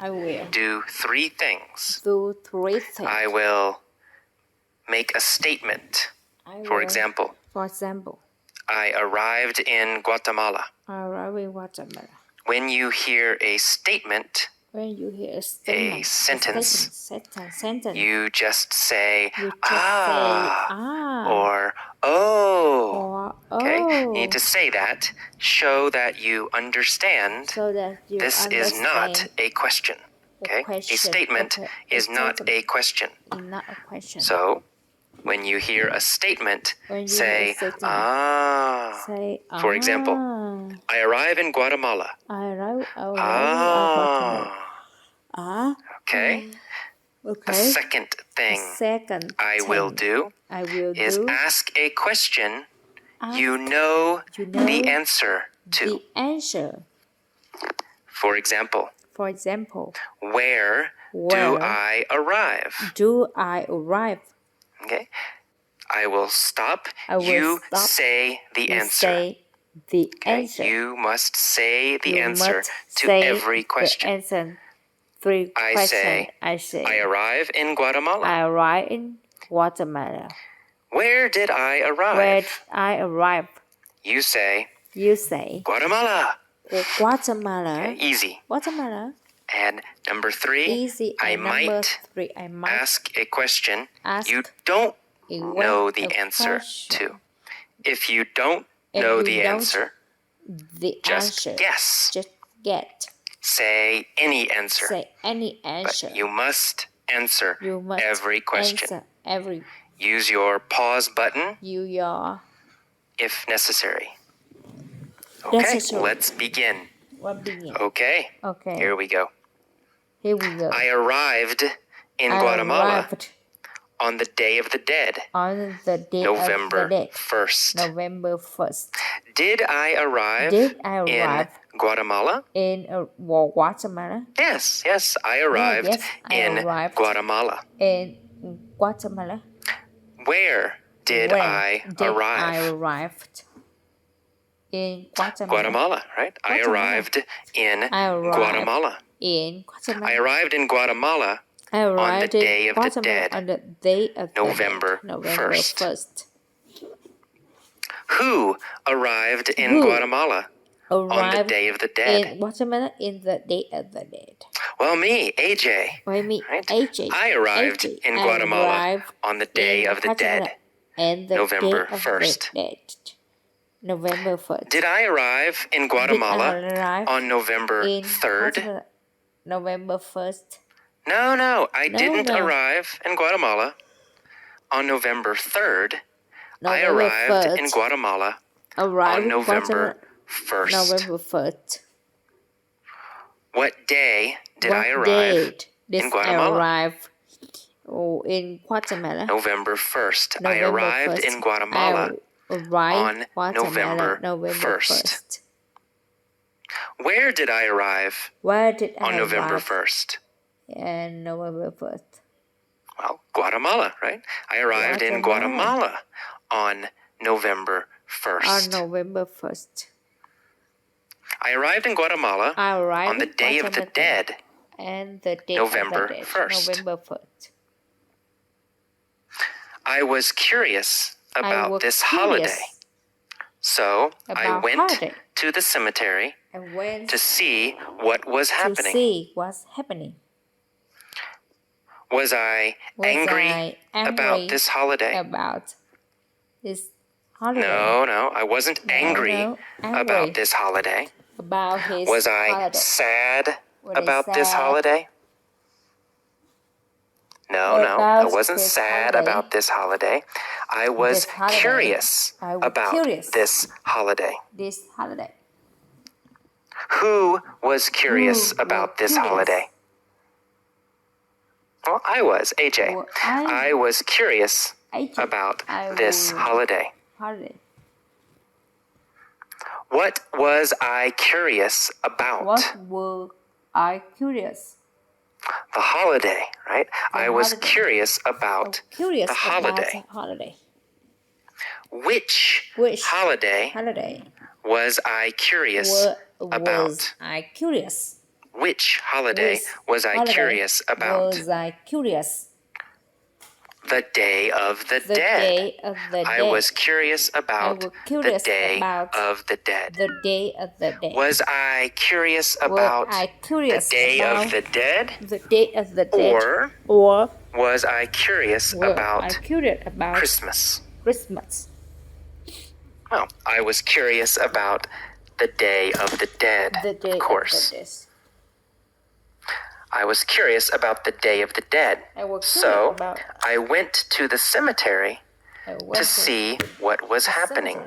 I will do three things. do three things. I will make a statement. For example, I arrived in Guatemala. I arrived in Guatemala. When you hear a statement, When you hear a sentence, sentence, you just say, you just ah, say, ah, or oh. or oh. Okay, you need to say that, show that you understand. So that you this understand is not a question. Okay, a statement is not a question. Not a question. So, when you hear a statement, say, Say, For example, I arrive in Guatemala. I arrive in Guatemala. Okay. Okay. The second thing I will do is ask a question you know the answer to. The answer. For example, where do I arrive? Do I arrive? Okay. I will stop. You say the answer. Say the answer. You must say the answer to say every question. The answer. Three questions. I say, I arrive in Guatemala. I arrive in Guatemala. Where did I arrive? Where did I arrive? You say, Guatemala. Guatemala. Okay, easy. Guatemala. And number three, Easy. I might ask a question you don't know the answer to. If you don't know the answer, just guess. Just get. Say any answer. Say any answer. But you must answer every question. Every. Use your pause button if necessary. Okay, let's begin. Okay, here we go. I arrived in Guatemala on the Day of the Dead. On the day November of the dead. 1st. November 1st. Did I arrive in Guatemala? In Guatemala? Yes, I arrived in Guatemala. In Guatemala. Where did I arrive? I arrived in Guatemala. Guatemala, right? I arrived in Guatemala. I arrived in Guatemala on the Day of the Dead. On the day of November 1st. Who arrived in Guatemala on the Day of the Dead? In Guatemala in the Day of the Dead. Well, me, AJ. Right? AJ. I arrived in Guatemala on the Day of the Dead. November 1st. November 1st. Did I arrive in Guatemala on November 3rd? November 1st. No, I didn't arrive in Guatemala on November 3rd. I arrived in Guatemala on November 1st. November 1st. What day did I arrive in Guatemala? I arrived in Guatemala. November 1st. I arrived in Guatemala on November 1st. Where did I arrive on November 1st? And November 1st. Well, Guatemala, right? I arrived in Guatemala on November 1st. On November 1st. I arrived in Guatemala on the Day of the Dead. And the day November of the dead. 1st. November 1st. I was curious about this holiday. So I went to the cemetery to see what was happening. Was I angry about this holiday? No, I wasn't angry about this holiday. Was I sad about this holiday? No, I wasn't sad about this holiday. I was curious about this holiday. Who was curious about this holiday? Well, I was, AJ. I was curious about this holiday. What was I curious about? What were I curious? The holiday, right? I was curious about the holiday. Which holiday was I curious about? Which holiday was I curious about? Was I curious? The Day of the The Dead. Day of the I Dead. was curious about was curious the Day about of the Dead. The Day of the Dead. Was I curious Was about I curious the Day about of the Dead? The Day of the Dead. Or was I curious were about I curious about Christmas? Christmas? Well, I was curious about the Day of the Dead, The Day of course. of the Dead. I was curious about the Day of the Dead. So I went to the cemetery to see what was happening.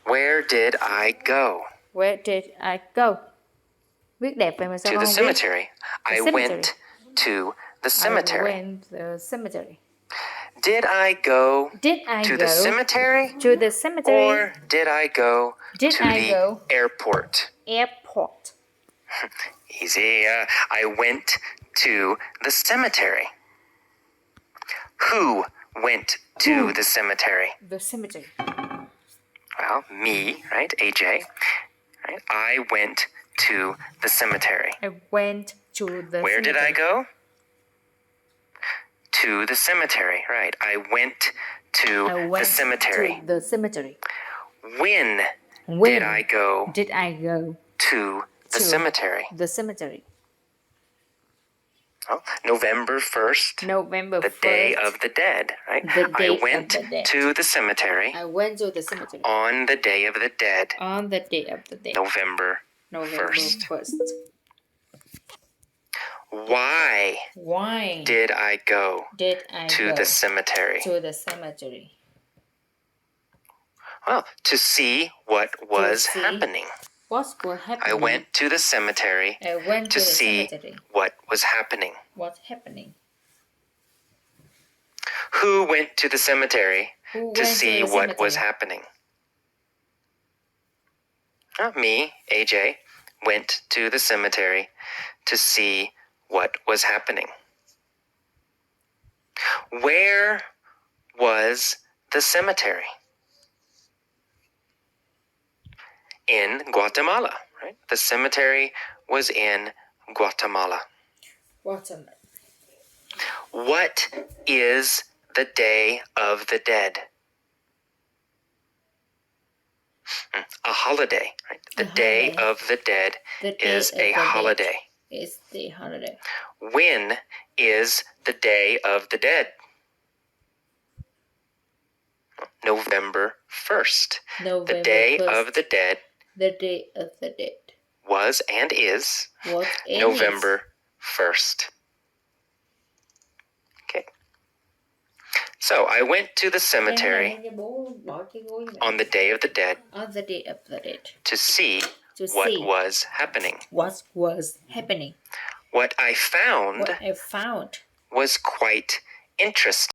Where did I go? Where did I go? Viết đẹp vậy mà sao To con the không viết? cemetery. I went to the I cemetery. went to the cemetery. Did I go Did I to go the cemetery? to the cemetery? Or did I go Did to I the go airport? airport? Easy. I went to the cemetery. Who went to the cemetery? The cemetery. Well, me, right? AJ. Right? I went to the cemetery. I went to the Where cemetery. did I go? To the cemetery. Right. I went to the cemetery. To the cemetery. When did I go Did I go to the cemetery? The cemetery. Oh, November 1st. November the 1st. Day of the Dead, right? The Day I went of the Dead. to the cemetery I went to the cemetery. on the Day of the Dead. On the Day of the Dead. November 1st. 1st. Why did I go to the cemetery? To the cemetery. Well, to see what was happening. What was happening? I went to the cemetery to see what was happening. What's happening? Who went to the cemetery to see what was happening? Me, AJ, went to the cemetery to see what was happening. Where was the cemetery? In Guatemala, right? The cemetery was in Guatemala. Guatemala. What is the Day of the Dead? A holiday, right? The Day of the Dead is a holiday. It's the holiday. When is the Day of the Dead? November 1st. The Day of the Dead. The Day of the Dead. Was and is November 1st. Okay. So I went to the cemetery on the Day of the Dead. On the Day of the Dead. To see what was happening. What was happening? What I found was quite interesting.